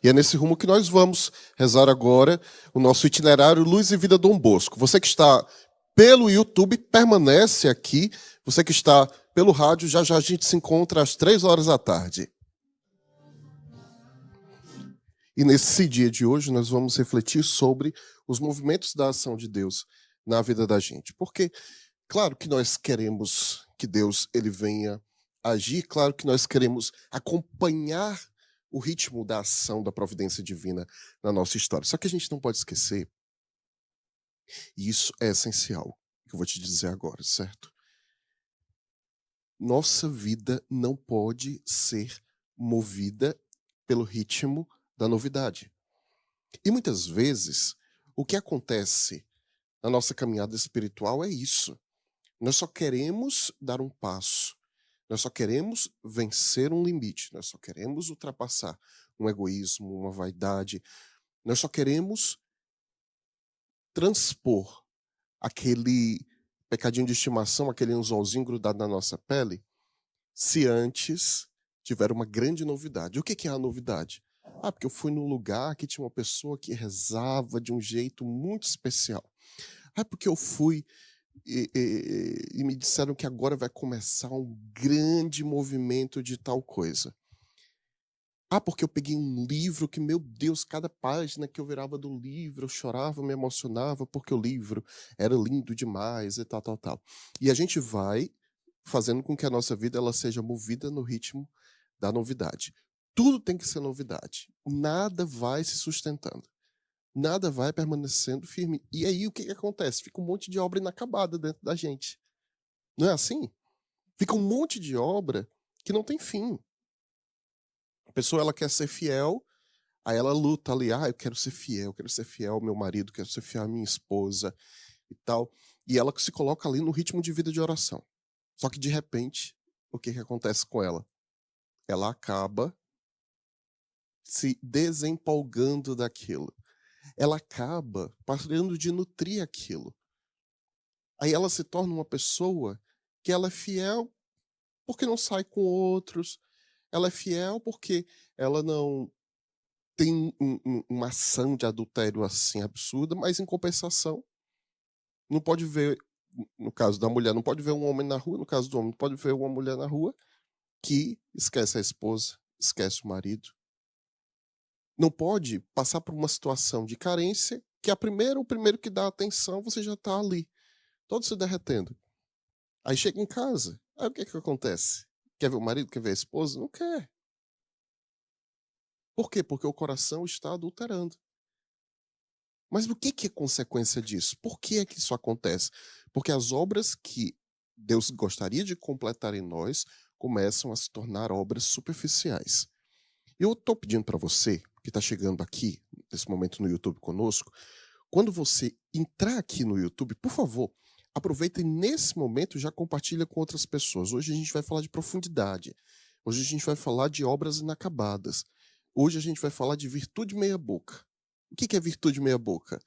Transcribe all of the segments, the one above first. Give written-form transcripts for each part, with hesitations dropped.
E é nesse rumo que nós vamos rezar agora o nosso itinerário Luz e Vida Dom Bosco. Você que está pelo YouTube, permanece aqui. Você que está pelo rádio, já já a gente se encontra às 3 horas da tarde. E nesse dia de hoje nós vamos refletir sobre os movimentos da ação de Deus na vida da gente. Porque, claro que nós queremos que Deus ele venha agir, claro que nós queremos acompanhar o ritmo da ação da providência divina na nossa história. Só que a gente não pode esquecer, e isso é essencial, que eu vou te dizer agora, certo? Nossa vida não pode ser movida pelo ritmo da novidade. E muitas vezes, o que acontece na nossa caminhada espiritual é isso. Nós só queremos dar um passo. Nós só queremos vencer um limite. Nós só queremos ultrapassar um egoísmo, uma vaidade. Nós só queremos transpor aquele pecadinho de estimação, aquele anzolzinho grudado na nossa pele, se antes tiver uma grande novidade. O que é a novidade? Porque eu fui num lugar que tinha uma pessoa que rezava de um jeito muito especial. Porque eu fui e me disseram que agora vai começar um grande movimento de tal coisa. Porque eu peguei um livro que, meu Deus, cada página que eu virava do livro, eu chorava, me emocionava, porque o livro era lindo demais e tal, tal, tal. E a gente vai fazendo com que a nossa vida ela seja movida no ritmo da novidade. Tudo tem que ser novidade. Nada vai se sustentando. Nada vai permanecendo firme. E aí o que acontece? Fica um monte de obra inacabada dentro da gente. Não é assim? Fica um monte de obra que não tem fim. A pessoa ela quer ser fiel, aí ela luta ali, eu quero ser fiel ao meu marido, quero ser fiel à minha esposa e tal. E ela se coloca ali no ritmo de vida de oração. Só que de repente, o que acontece com ela? Ela acaba se desempolgando daquilo. Ela acaba parando de nutrir aquilo. Aí ela se torna uma pessoa que ela é fiel porque não sai com outros, ela é fiel porque ela não tem uma ação de adultério assim absurda, mas em compensação, não pode ver, no caso da mulher, não pode ver um homem na rua, no caso do homem, não pode ver uma mulher na rua que esquece a esposa, esquece o marido. Não pode passar por uma situação de carência que o primeiro que dá atenção, você já está ali, todo se derretendo. Aí chega em casa, aí o que acontece? Quer ver o marido, quer ver a esposa? Não quer. Por quê? Porque o coração está adulterando. Mas o que é consequência disso? Por que é que isso acontece? Porque as obras que Deus gostaria de completar em nós começam a se tornar obras superficiais. Eu estou pedindo para você, que está chegando aqui, nesse momento no YouTube conosco, quando você entrar aqui no YouTube, por favor, aproveita e nesse momento já compartilha com outras pessoas. Hoje a gente vai falar de profundidade. Hoje a gente vai falar de obras inacabadas. Hoje a gente vai falar de virtude meia-boca. O que é virtude meia-boca?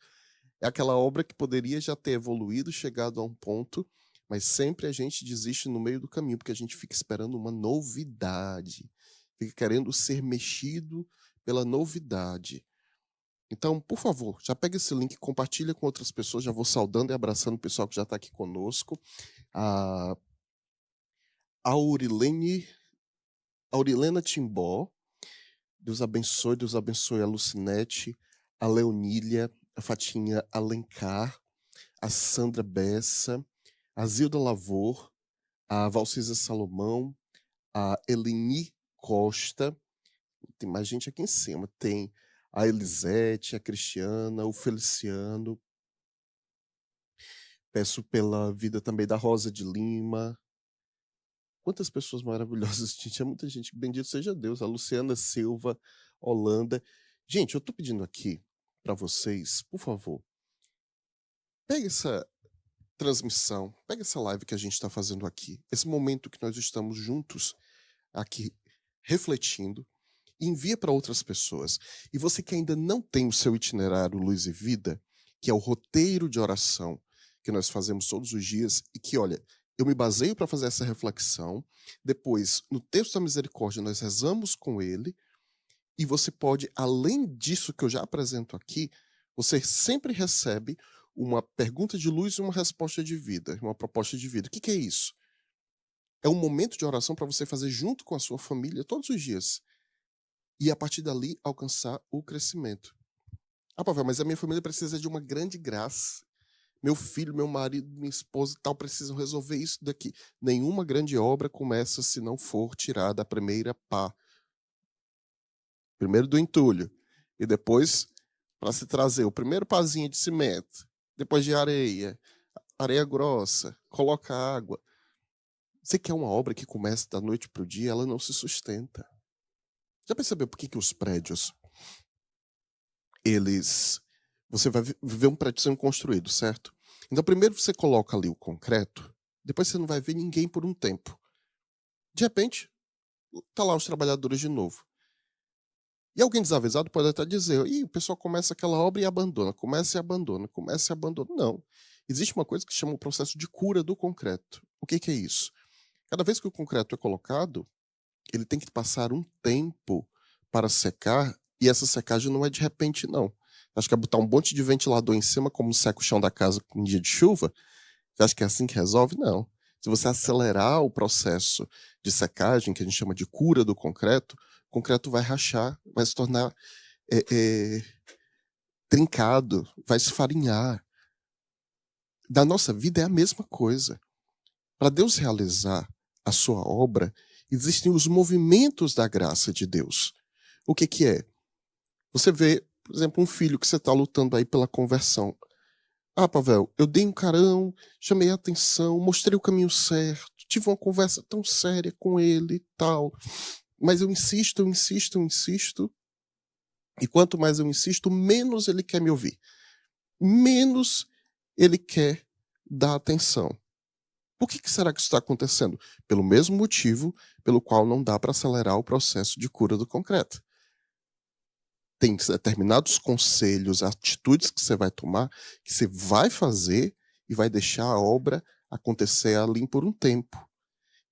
É aquela obra que poderia já ter evoluído, chegado a um ponto, mas sempre a gente desiste no meio do caminho, porque a gente fica esperando uma novidade, fica querendo ser mexido pela novidade. Então, por favor, já pega esse link, compartilha com outras pessoas, já vou saudando e abraçando o pessoal que já está aqui conosco. A Aurilena Timbó, Deus abençoe a Lucinete, a Leonília, a Fatinha Alencar, a Sandra Bessa, a Zilda Lavor, a Valcisa Salomão, a Eleni Costa, tem mais gente aqui em cima, tem a Elisete, a Cristiana, o Feliciano, peço pela vida também da Rosa de Lima. Quantas pessoas maravilhosas, gente, é muita gente, bendito seja Deus, a Luciana Silva, Holanda. Gente, eu tô pedindo aqui para vocês, por favor, pegue essa transmissão, pega essa live que a gente está fazendo aqui, esse momento que nós estamos juntos aqui refletindo, e envia para outras pessoas. E você que ainda não tem o seu itinerário Luz e Vida, que é o roteiro de oração que nós fazemos todos os dias, e que, olha, eu me baseio para fazer essa reflexão, depois, no texto da misericórdia, nós rezamos com ele, E você pode, além disso que eu já apresento aqui, você sempre recebe uma pergunta de luz e uma resposta de vida, uma proposta de vida. O que é isso? É um momento de oração para você fazer junto com a sua família todos os dias. E a partir dali alcançar o crescimento. Ah, Pavel, mas a minha família precisa de uma grande graça. Meu filho, meu marido, minha esposa e tal precisam resolver isso daqui. Nenhuma grande obra começa se não for tirada a primeira pá. Primeiro do entulho. E depois, para se trazer o primeiro pazinho de cimento, depois de areia, areia grossa, coloca água. Você quer uma obra que começa da noite para o dia, ela não se sustenta. Já percebeu por que os prédios, você vai ver um prédio sendo construído, certo? Então, primeiro você coloca ali o concreto, depois você não vai ver ninguém por um tempo. De repente, tá lá os trabalhadores de novo. E alguém desavisado pode até dizer, o pessoal começa aquela obra e abandona, começa e abandona, começa e abandona. Não. Existe uma coisa que chama o processo de cura do concreto. O que é isso? Cada vez que o concreto é colocado, ele tem que passar um tempo para secar, e essa secagem não é de repente, não. Acho que é botar um monte de ventilador em cima, como seca o chão da casa em dia de chuva. Você acha que é assim que resolve? Não. Se você acelerar o processo de secagem, que a gente chama de cura do concreto, o concreto vai rachar, vai se tornar trincado, vai se farinhar. Da nossa vida é a mesma coisa. Para Deus realizar a sua obra, existem os movimentos da graça de Deus. O que é? Você vê, por exemplo, um filho que você está lutando aí pela conversão. Ah, Pavel, eu dei um carão, chamei a atenção, mostrei o caminho certo, tive uma conversa tão séria com ele e tal, mas eu insisto, e quanto mais eu insisto, menos ele quer me ouvir, menos ele quer dar atenção. Por que será que isso está acontecendo? Pelo mesmo motivo pelo qual não dá para acelerar o processo de cura do concreto. Tem determinados conselhos, atitudes que você vai tomar, que você vai fazer e vai deixar a obra acontecer ali por um tempo.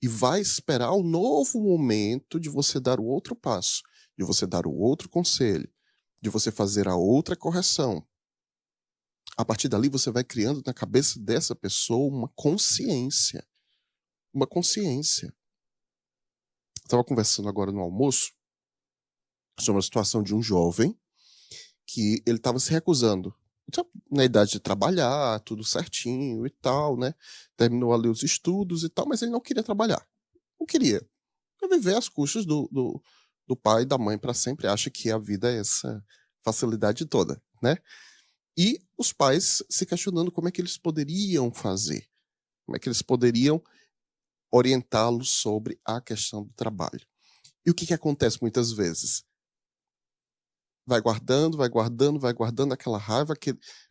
E vai esperar o novo momento de você dar o outro passo, de você dar o outro conselho, de você fazer a outra correção. A partir dali você vai criando na cabeça dessa pessoa uma consciência. Uma consciência. Eu estava conversando agora no almoço sobre a situação de um jovem que ele estava se recusando. Na idade de trabalhar, tudo certinho e tal, né? Terminou ali os estudos e tal, mas ele não queria trabalhar. Não queria. Quer viver às custas do pai e da mãe para sempre. Acha que a vida é essa facilidade toda, né? E os pais se questionando como é que eles poderiam fazer. Como é que eles poderiam orientá-lo sobre a questão do trabalho. E o que acontece muitas vezes? Vai guardando aquela raiva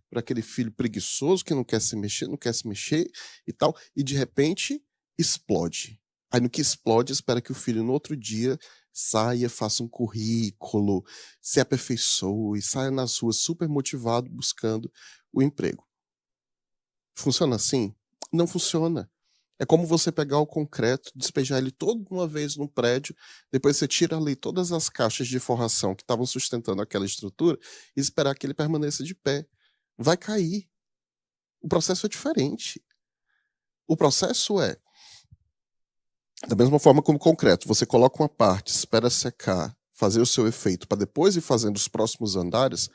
por aquele filho preguiçoso que não quer se mexer e tal, e de repente explode. Aí no que explode, espera que o filho no outro dia saia, faça um currículo, se aperfeiçoe, saia nas ruas super motivado buscando o emprego. Funciona assim? Não funciona. É como você pegar o concreto, despejar ele todo de uma vez num prédio, depois você tira ali todas as caixas de forração que estavam sustentando aquela estrutura e esperar que ele permaneça de pé. Vai cair. O processo é diferente. O processo é, da mesma forma como o concreto, você coloca uma parte, espera secar, fazer o seu efeito, para depois ir fazendo os próximos andares.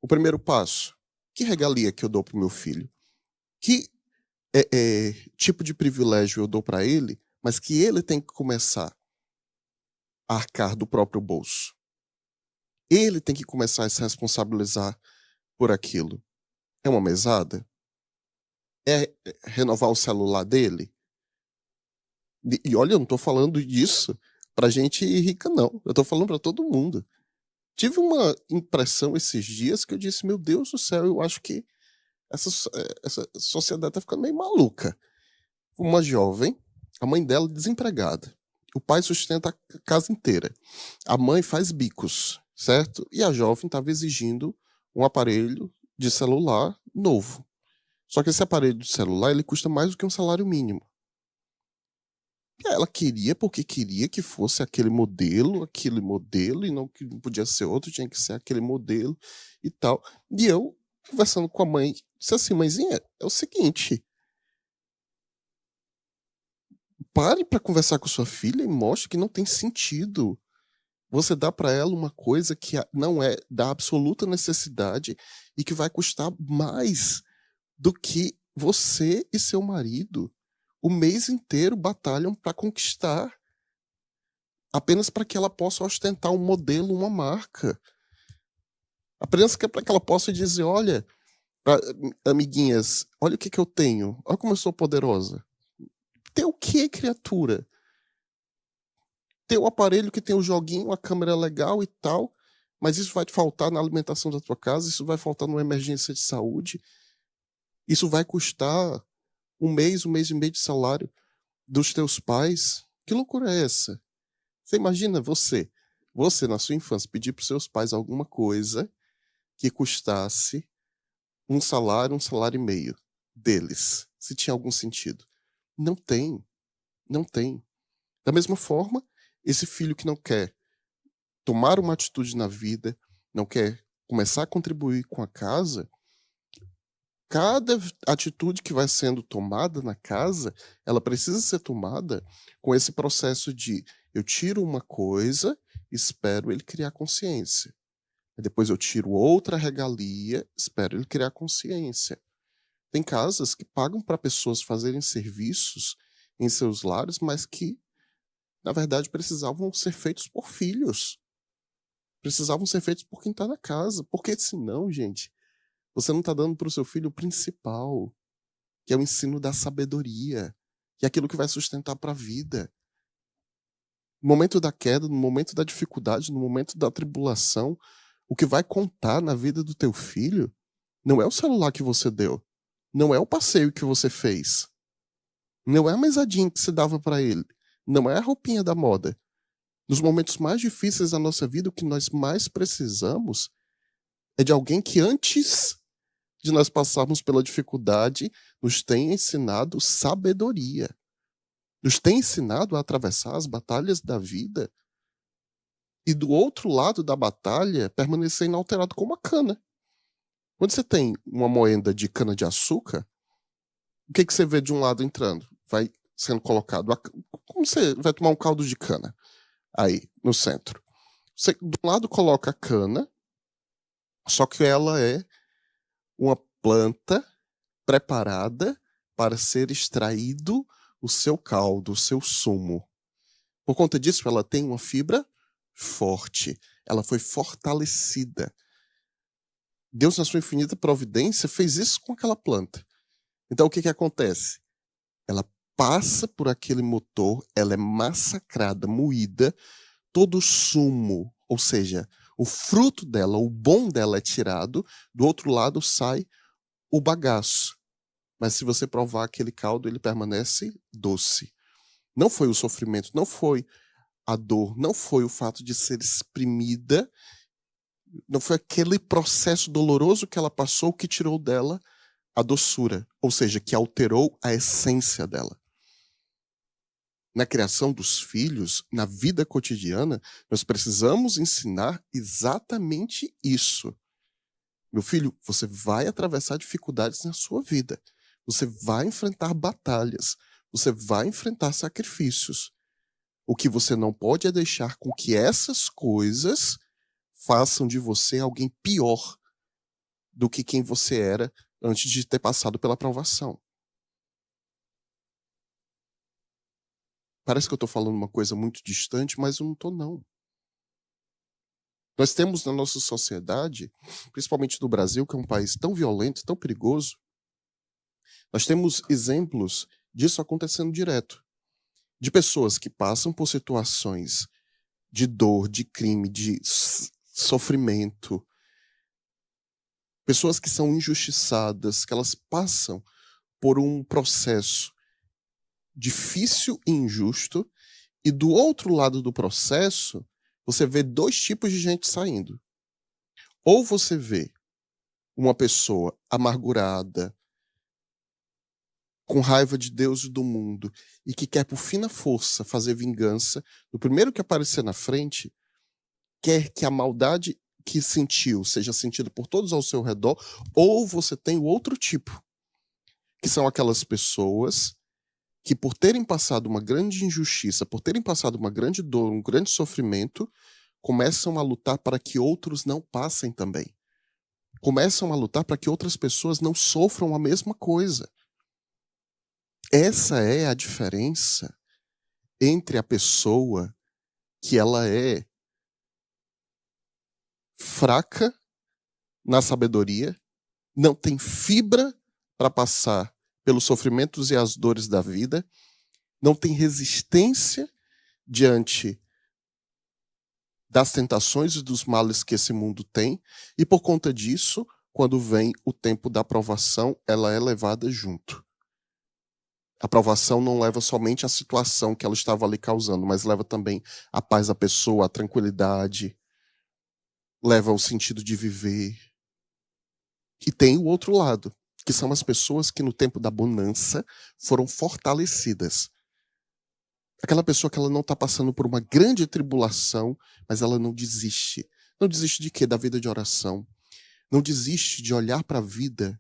O primeiro passo, que regalia que eu dou para o meu filho? Que tipo de privilégio eu dou para ele, mas que ele tem que começar a arcar do próprio bolso. Ele tem que começar a se responsabilizar por aquilo. É uma mesada? É renovar o celular dele? E olha, eu não estou falando disso para gente rica, não. Eu estou falando para todo mundo. Tive uma impressão esses dias que eu disse, meu Deus do céu, eu acho que essa sociedade está ficando meio maluca. Uma jovem, a mãe dela desempregada. O pai sustenta a casa inteira. A mãe faz bicos, certo? E a jovem estava exigindo um aparelho de celular novo. Só que esse aparelho de celular ele custa mais do que um salário mínimo. E ela queria porque queria que fosse aquele modelo, e não que não podia ser outro, tinha que ser aquele modelo e tal. E eu, conversando com a mãe, disse assim: mãezinha, é o seguinte, pare para conversar com sua filha e mostre que não tem sentido você dar para ela uma coisa que não é da absoluta necessidade e que vai custar mais do que você e seu marido o mês inteiro batalham para conquistar, apenas para que ela possa ostentar um modelo, uma marca. Apenas para que ela possa dizer: olha, amiguinhas, olha o que eu tenho, olha como eu sou poderosa. Ter o que, criatura? Ter o aparelho que tem o joguinho, a câmera legal e tal, mas isso vai te faltar na alimentação da tua casa, isso vai faltar numa emergência de saúde, isso vai custar um mês e meio de salário dos teus pais. Que loucura é essa? Você imagina você na sua infância pedir para seus pais alguma coisa que custasse um salário e meio deles, se tinha algum sentido. Não tem, não tem. Da mesma forma, esse filho que não quer tomar uma atitude na vida, não quer começar a contribuir com a casa, cada atitude que vai sendo tomada na casa, ela precisa ser tomada com esse processo de: eu tiro uma coisa, espero ele criar consciência. Depois eu tiro outra regalia, espero ele criar consciência. Tem casas que pagam para pessoas fazerem serviços em seus lares, mas que, na verdade, precisavam ser feitos por filhos. Precisavam ser feitos por quem está na casa. Porque senão, gente, você não está dando para o seu filho o principal, que é o ensino da sabedoria, que é aquilo que vai sustentar para a vida. No momento da queda, no momento da dificuldade, no momento da tribulação, o que vai contar na vida do teu filho não é o celular que você deu, não é o passeio que você fez, não é a mesadinha que você dava para ele, não é a roupinha da moda. Nos momentos mais difíceis da nossa vida, o que nós mais precisamos é de alguém que, antes de nós passarmos pela dificuldade, nos tenha ensinado sabedoria, nos tenha ensinado a atravessar as batalhas da vida e, do outro lado da batalha, permanecer inalterado como a cana. Quando você tem uma moenda de cana-de-açúcar, o que você vê de um lado entrando? Vai sendo colocado. Como você vai tomar um caldo de cana aí, no centro? Você, de um lado, coloca a cana, só que ela é uma planta preparada para ser extraído o seu caldo, o seu sumo. Por conta disso, ela tem uma fibra forte. Ela foi fortalecida. Deus, na sua infinita providência, fez isso com aquela planta. Então, o que acontece? Ela passa por aquele motor, ela é massacrada, moída, todo o sumo, ou seja, o fruto dela, o bom dela é tirado, do outro lado sai o bagaço. Mas se você provar aquele caldo, ele permanece doce. Não foi o sofrimento, não foi a dor, não foi o fato de ser exprimida, não foi aquele processo doloroso que ela passou que tirou dela a doçura, ou seja, que alterou a essência dela. Na criação dos filhos, na vida cotidiana, nós precisamos ensinar exatamente isso. Meu filho, você vai atravessar dificuldades na sua vida. Você vai enfrentar batalhas. Você vai enfrentar sacrifícios. O que você não pode é deixar com que essas coisas façam de você alguém pior do que quem você era antes de ter passado pela provação. Parece que eu estou falando uma coisa muito distante, mas eu não estou, não. Nós temos na nossa sociedade, principalmente no Brasil, que é um país tão violento, tão perigoso, nós temos exemplos disso acontecendo direto. De pessoas que passam por situações de dor, de crime, de sofrimento. Pessoas que são injustiçadas, que elas passam por um processo difícil e injusto, e do outro lado do processo, você vê dois tipos de gente saindo. Ou você vê uma pessoa amargurada, com raiva de Deus e do mundo, e que quer por fina força fazer vingança, no primeiro que aparecer na frente, quer que a maldade que sentiu seja sentida por todos ao seu redor, ou você tem o outro tipo, que são aquelas pessoas que, por terem passado uma grande injustiça, por terem passado uma grande dor, um grande sofrimento, começam a lutar para que outros não passem também. Começam a lutar para que outras pessoas não sofram a mesma coisa. Essa é a diferença entre a pessoa que ela é fraca na sabedoria, não tem fibra para passar pelos sofrimentos e as dores da vida, não tem resistência diante das tentações e dos males que esse mundo tem, e por conta disso, quando vem o tempo da provação, ela é levada junto. A provação não leva somente a situação que ela estava ali causando, mas leva também a paz da pessoa, a tranquilidade, leva o sentido de viver. E tem o outro lado, que são as pessoas que no tempo da bonança foram fortalecidas. Aquela pessoa que ela não está passando por uma grande tribulação, mas ela não desiste. Não desiste de quê? Da vida de oração. Não desiste de olhar para a vida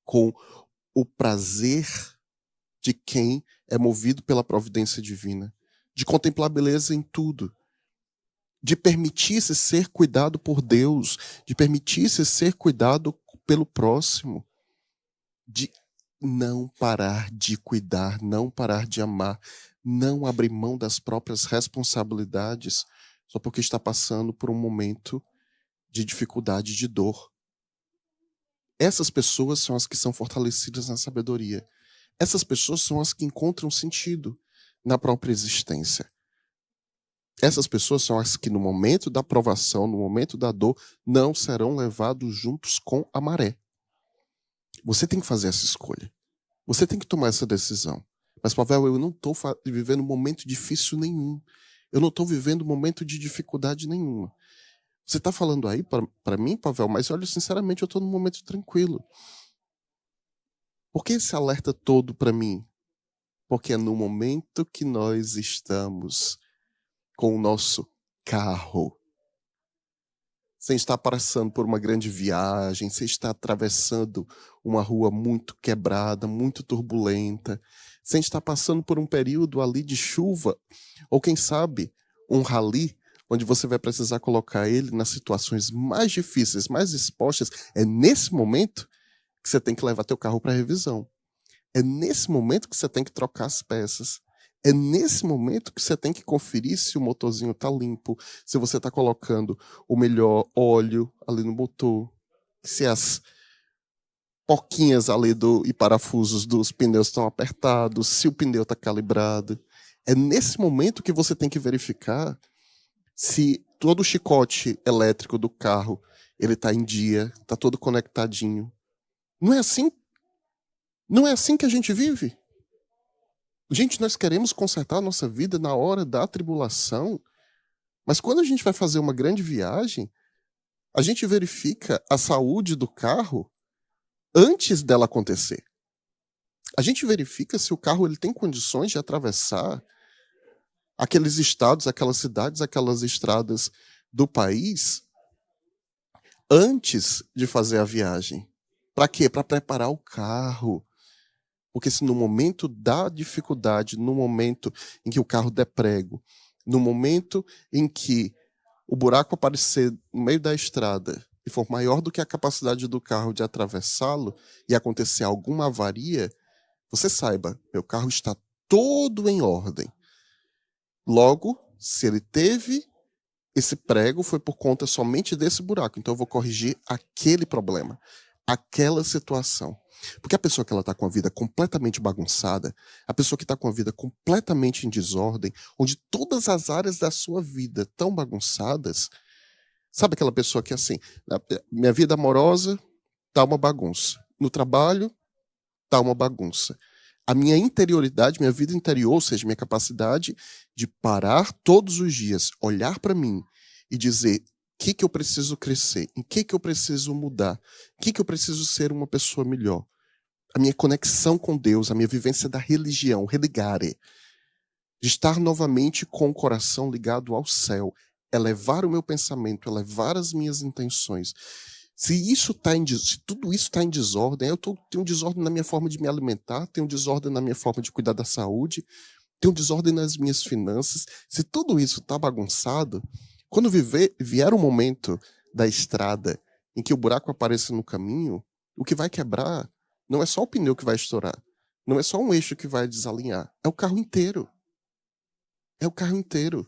com o prazer de quem é movido pela providência divina. De contemplar beleza em tudo. De permitir-se ser cuidado por Deus. De permitir-se ser cuidado pelo próximo. De não parar de cuidar, não parar de amar, não abrir mão das próprias responsabilidades só porque está passando por um momento de dificuldade, de dor. Essas pessoas são as que são fortalecidas na sabedoria. Essas pessoas são as que encontram sentido na própria existência. Essas pessoas são as que no momento da provação, no momento da dor, não serão levados juntos com a maré. Você tem que fazer essa escolha. Você tem que tomar essa decisão. Mas, Pavel, eu não estou vivendo um momento difícil nenhum. Eu não estou vivendo um momento de dificuldade nenhuma. Você está falando aí para mim, Pavel, mas olha, sinceramente, eu estou num momento tranquilo. Por que esse alerta todo para mim? Porque é no momento que nós estamos com o nosso carro, sem estar passando por uma grande viagem, sem estar atravessando uma rua muito quebrada, muito turbulenta, sem estar passando por um período ali de chuva, ou quem sabe, um rally, onde você vai precisar colocar ele nas situações mais difíceis, mais expostas. É nesse momento que você tem que levar teu carro para revisão. É nesse momento que você tem que trocar as peças. É nesse momento que você tem que conferir se o motorzinho está limpo, se você está colocando o melhor óleo ali no motor, se as porquinhas ali e parafusos dos pneus estão apertados, se o pneu está calibrado. É nesse momento que você tem que verificar se todo o chicote elétrico do carro ele está em dia, está todo conectadinho. Não é assim? Não é assim que a gente vive? Gente, nós queremos consertar a nossa vida na hora da tribulação, mas quando a gente vai fazer uma grande viagem, a gente verifica a saúde do carro antes dela acontecer. A gente verifica se o carro ele tem condições de atravessar aqueles estados, aquelas cidades, aquelas estradas do país antes de fazer a viagem. Para quê? Para preparar o carro. Porque se no momento da dificuldade, no momento em que o carro der prego, no momento em que o buraco aparecer no meio da estrada e for maior do que a capacidade do carro de atravessá-lo e acontecer alguma avaria, você saiba, meu carro está todo em ordem. Logo, se ele teve esse prego, foi por conta somente desse buraco. Então eu vou corrigir aquele problema, aquela situação. Porque a pessoa que ela está com a vida completamente bagunçada, a pessoa que está com a vida completamente em desordem, onde todas as áreas da sua vida estão bagunçadas, sabe aquela pessoa que é assim, minha vida amorosa tá uma bagunça, no trabalho tá uma bagunça. A minha interioridade, minha vida interior, ou seja, minha capacidade de parar todos os dias, olhar para mim e dizer o que eu preciso crescer, em que eu preciso mudar, em que eu preciso ser uma pessoa melhor. a minha conexão com Deus, a minha vivência da religião, religare, de estar novamente com o coração ligado ao céu, elevar o meu pensamento, elevar as minhas intenções. Se tudo isso está em desordem, tenho desordem na minha forma de me alimentar, tenho desordem na minha forma de cuidar da saúde, tenho desordem nas minhas finanças. Se tudo isso está bagunçado, quando vier o momento da estrada em que o buraco apareça no caminho, o que vai quebrar não é só o pneu que vai estourar, não é só um eixo que vai desalinhar, é o carro inteiro. É o carro inteiro.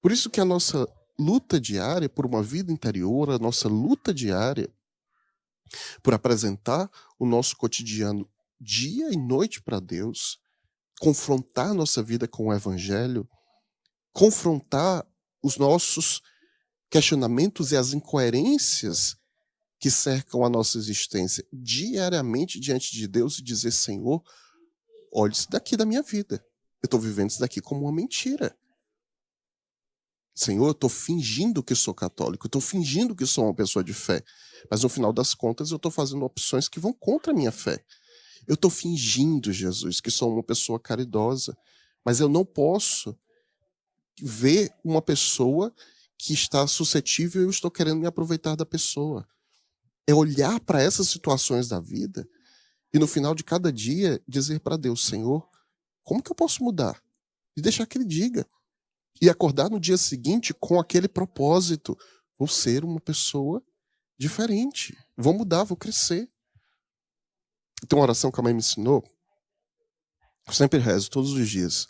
Por isso que a nossa luta diária por uma vida interior, a nossa luta diária por apresentar o nosso cotidiano dia e noite para Deus, confrontar nossa vida com o Evangelho, confrontar os nossos questionamentos e as incoerências que cercam a nossa existência diariamente diante de Deus e dizer: Senhor, olha isso daqui da minha vida. Eu estou vivendo isso daqui como uma mentira. Senhor, eu estou fingindo que sou católico, eu estou fingindo que sou uma pessoa de fé, mas no final das contas eu estou fazendo opções que vão contra a minha fé. Eu estou fingindo, Jesus, que sou uma pessoa caridosa, mas eu não posso ver uma pessoa que está suscetível e eu estou querendo me aproveitar da pessoa. É olhar para essas situações da vida e no final de cada dia dizer para Deus: Senhor, como que eu posso mudar? E deixar que Ele diga. E acordar no dia seguinte com aquele propósito: vou ser uma pessoa diferente, vou mudar, vou crescer. Tem uma oração que a mãe me ensinou, eu sempre rezo todos os dias,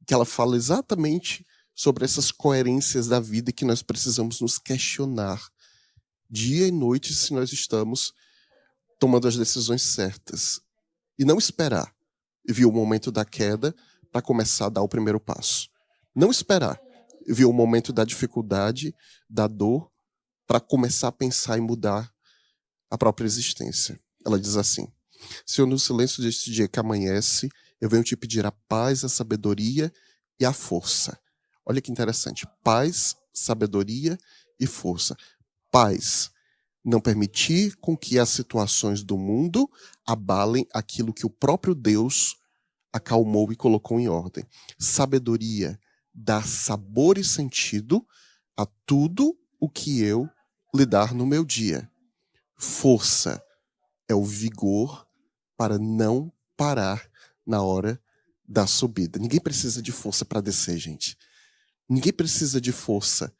que ela fala exatamente sobre essas coerências da vida que nós precisamos nos questionar dia e noite se nós estamos tomando as decisões certas. E não esperar vir o momento da queda para começar a dar o primeiro passo. Não esperar vir o momento da dificuldade, da dor, para começar a pensar em mudar a própria existência. Ela diz assim: Senhor, no silêncio deste dia que amanhece, eu venho te pedir a paz, a sabedoria e a força. Olha que interessante. Paz, sabedoria e força. Paz, não permitir com que as situações do mundo abalem aquilo que o próprio Deus acalmou e colocou em ordem. Sabedoria, dar sabor e sentido a tudo o que eu lidar no meu dia. Força é o vigor para não parar na hora da subida. Ninguém precisa de força para descer, gente. Ninguém precisa de força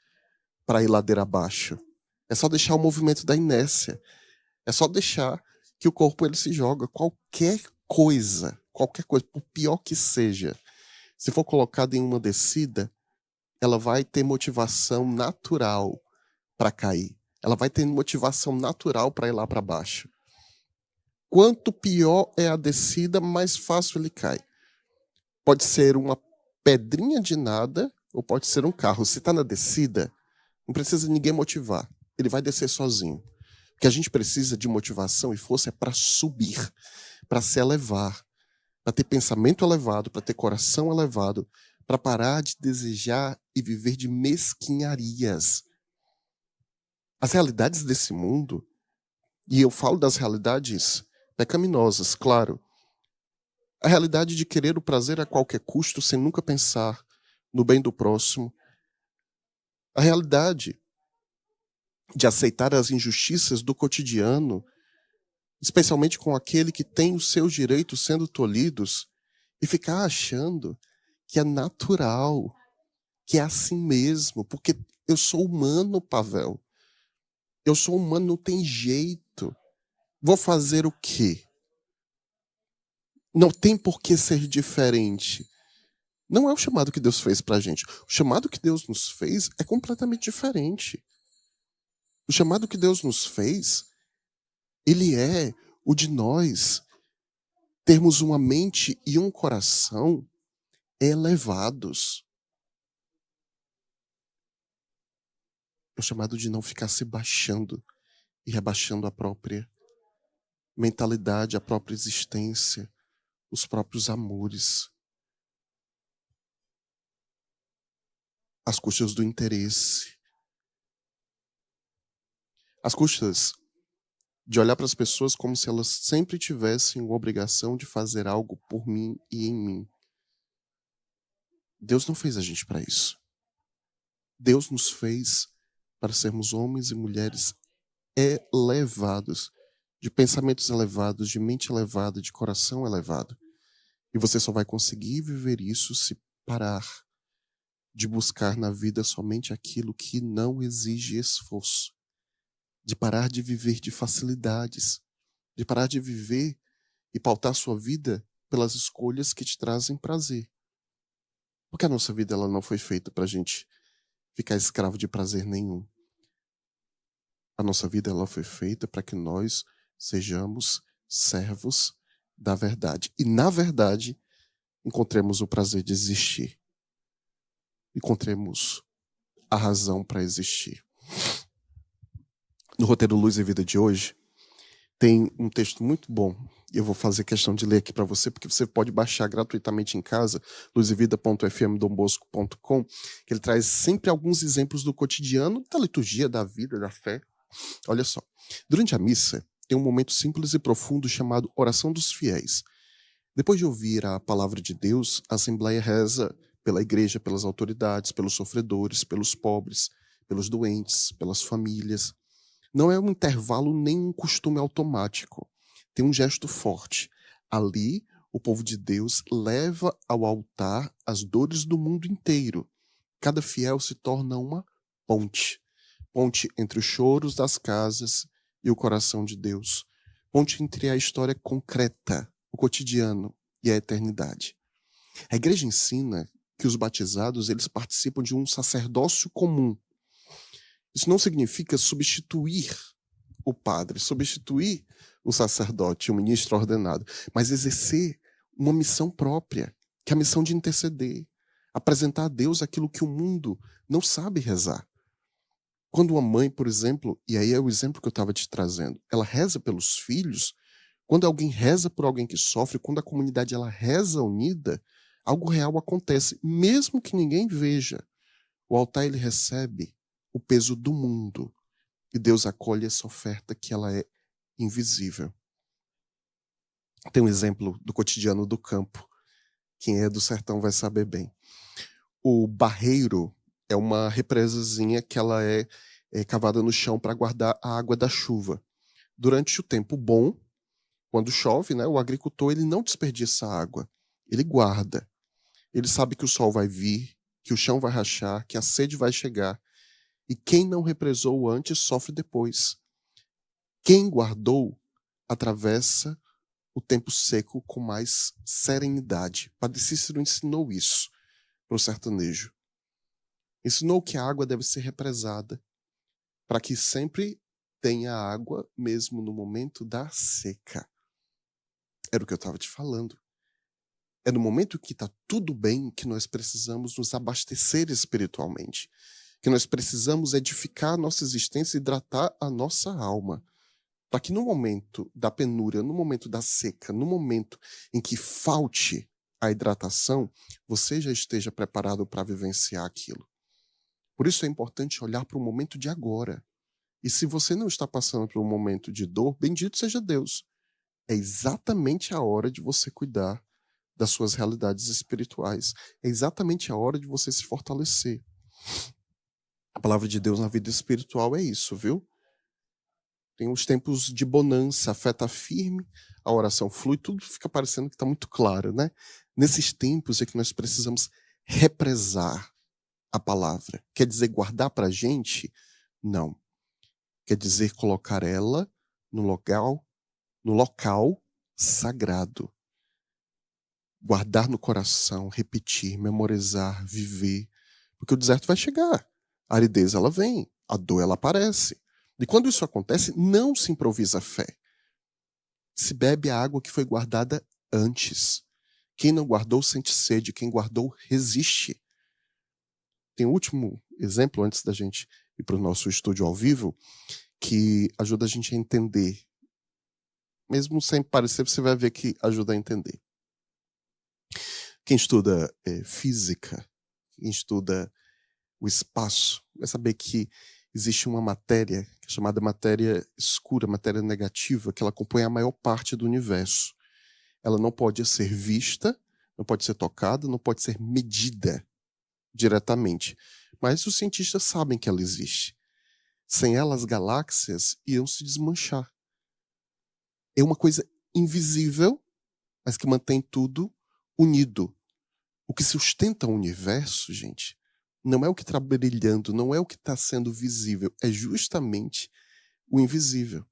para ir ladeira abaixo. É só deixar o movimento da inércia. É só deixar que o corpo ele se joga. Qualquer coisa, por pior que seja, se for colocada em uma descida, ela vai ter motivação natural para cair. Ela vai ter motivação natural para ir lá para baixo. Quanto pior é a descida, mais fácil ele cai. Pode ser uma pedrinha de nada ou pode ser um carro. Se está na descida, não precisa ninguém motivar. Ele vai descer sozinho. O que a gente precisa de motivação e força é para subir, para se elevar, para ter pensamento elevado, para ter coração elevado, para parar de desejar e viver de mesquinharias. As realidades desse mundo, e eu falo das realidades pecaminosas, claro, a realidade de querer o prazer a qualquer custo sem nunca pensar no bem do próximo, a realidade de aceitar as injustiças do cotidiano, especialmente com aquele que tem os seus direitos sendo tolhidos, e ficar achando que é natural, que é assim mesmo, porque eu sou humano, Pavel. Eu sou humano, não tem jeito. Vou fazer o quê? Não tem por que ser diferente. Não é o chamado que Deus fez pra gente. O chamado que Deus nos fez é completamente diferente. O chamado que Deus nos fez, ele é o de nós termos uma mente e um coração elevados. É o chamado de não ficar se baixando e rebaixando a própria mentalidade, a própria existência, os próprios amores, às custas do interesse, às custas de olhar para as pessoas como se elas sempre tivessem uma obrigação de fazer algo por mim e em mim. Deus não fez a gente para isso. Deus nos fez para sermos homens e mulheres elevados, de pensamentos elevados, de mente elevada, de coração elevado. E você só vai conseguir viver isso se parar de buscar na vida somente aquilo que não exige esforço, de parar de viver de facilidades, de parar de viver e pautar sua vida pelas escolhas que te trazem prazer. Porque a nossa vida ela não foi feita para a gente ficar escravo de prazer nenhum. A nossa vida ela foi feita para que nós sejamos servos da verdade. E na verdade, encontremos o prazer de existir. Encontremos a razão para existir. No roteiro Luz e Vida de hoje, tem um texto muito bom. Eu vou fazer questão de ler aqui para você, porque você pode baixar gratuitamente em casa, luzevida.fmdombosco.com, que ele traz sempre alguns exemplos do cotidiano, da liturgia, da vida, da fé. Olha só, durante a missa, tem um momento simples e profundo chamado Oração dos Fiéis. Depois de ouvir a palavra de Deus, a Assembleia reza pela igreja, pelas autoridades, pelos sofredores, pelos pobres, pelos doentes, pelas famílias. Não é um intervalo nem um costume automático. Tem um gesto forte. Ali, o povo de Deus leva ao altar as dores do mundo inteiro. Cada fiel se torna uma ponte. Ponte entre os choros das casas e o coração de Deus. Ponte entre a história concreta, o cotidiano e a eternidade. A igreja ensina que os batizados eles participam de um sacerdócio comum. Isso não significa substituir o padre, substituir o sacerdote, o ministro ordenado, mas exercer uma missão própria, que é a missão de interceder, apresentar a Deus aquilo que o mundo não sabe rezar. Quando uma mãe, por exemplo, e aí é o exemplo que eu estava te trazendo, ela reza pelos filhos, quando alguém reza por alguém que sofre, quando a comunidade ela reza unida, algo real acontece, mesmo que ninguém veja. O altar ele recebe o peso do mundo e Deus acolhe essa oferta que ela é invisível. Tem um exemplo do cotidiano do campo. Quem é do sertão vai saber bem. O barreiro é uma represazinha que ela é cavada no chão para guardar a água da chuva. Durante o tempo bom, quando chove, né, o agricultor ele não desperdiça água, ele guarda. Ele sabe que o sol vai vir, que o chão vai rachar, que a sede vai chegar. E quem não represou antes sofre depois. Quem guardou atravessa o tempo seco com mais serenidade. Padre Cícero ensinou isso para o sertanejo. Ensinou que a água deve ser represada para que sempre tenha água mesmo no momento da seca. Era o que eu estava te falando. É no momento que está tudo bem que nós precisamos nos abastecer espiritualmente. Que nós precisamos edificar a nossa existência e hidratar a nossa alma. Para que no momento da penúria, no momento da seca, no momento em que falte a hidratação, você já esteja preparado para vivenciar aquilo. Por isso é importante olhar para o momento de agora. E se você não está passando por um momento de dor, bendito seja Deus. É exatamente a hora de você cuidar das suas realidades espirituais. É exatamente a hora de você se fortalecer. A palavra de Deus na vida espiritual é isso, viu? Tem os tempos de bonança, a fé está firme, a oração flui, tudo fica parecendo que está muito claro, né? Nesses tempos é que nós precisamos represar a palavra. Quer dizer guardar para a gente? Não. Quer dizer colocar ela no local sagrado. Guardar no coração, repetir, memorizar, viver. Porque o deserto vai chegar. A aridez ela vem, a dor ela aparece. E quando isso acontece, não se improvisa fé. Se bebe a água que foi guardada antes. Quem não guardou sente sede, quem guardou resiste. Tem um último exemplo antes da gente ir para o nosso estúdio ao vivo, que ajuda a gente a entender. Mesmo sem parecer, você vai ver que ajuda a entender. Quem estuda física, quem estuda o espaço, vai saber que existe uma matéria chamada matéria escura, matéria negativa, que ela compõe a maior parte do universo. Ela não pode ser vista, não pode ser tocada, não pode ser medida diretamente. Mas os cientistas sabem que ela existe. Sem ela, as galáxias iam se desmanchar. É uma coisa invisível, mas que mantém tudo unido. O que sustenta o universo, gente, não é o que está brilhando, não é o que está sendo visível, é justamente o invisível.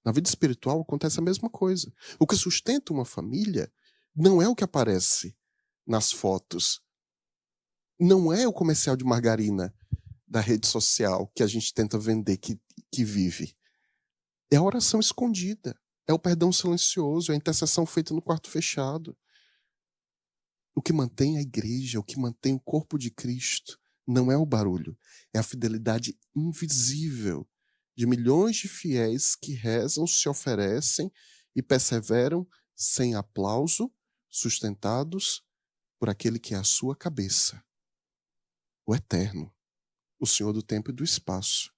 Na vida espiritual acontece a mesma coisa. O que sustenta uma família não é o que aparece nas fotos. Não é o comercial de margarina da rede social que a gente tenta vender que vive. É a oração escondida. É o perdão silencioso, é a intercessão feita no quarto fechado. O que mantém a igreja, o que mantém o corpo de Cristo, não é o barulho, é a fidelidade invisível de milhões de fiéis que rezam, se oferecem e perseveram sem aplauso, sustentados por aquele que é a sua cabeça, o Eterno, o Senhor do tempo e do espaço.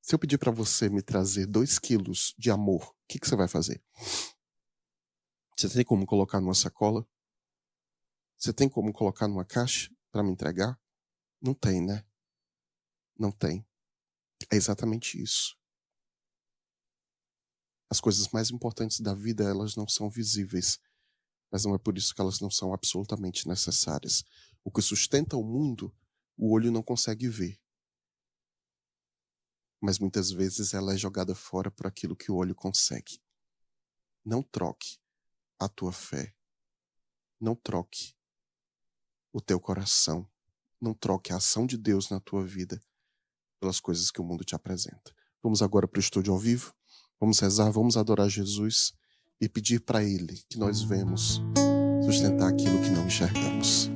Se eu pedir para você me trazer 2 quilos de amor, o que você vai fazer? Você tem como colocar numa sacola? Você tem como colocar numa caixa para me entregar? Não tem, né? Não tem. É exatamente isso. As coisas mais importantes da vida, elas não são visíveis, mas não é por isso que elas não são absolutamente necessárias. O que sustenta o mundo, o olho não consegue ver. Mas muitas vezes ela é jogada fora por aquilo que o olho consegue. Não troque a tua fé. Não troque o teu coração. Não troque a ação de Deus na tua vida pelas coisas que o mundo te apresenta. Vamos agora para o estúdio ao vivo. Vamos rezar, vamos adorar Jesus e pedir para Ele que nós venhamos sustentar aquilo que não enxergamos.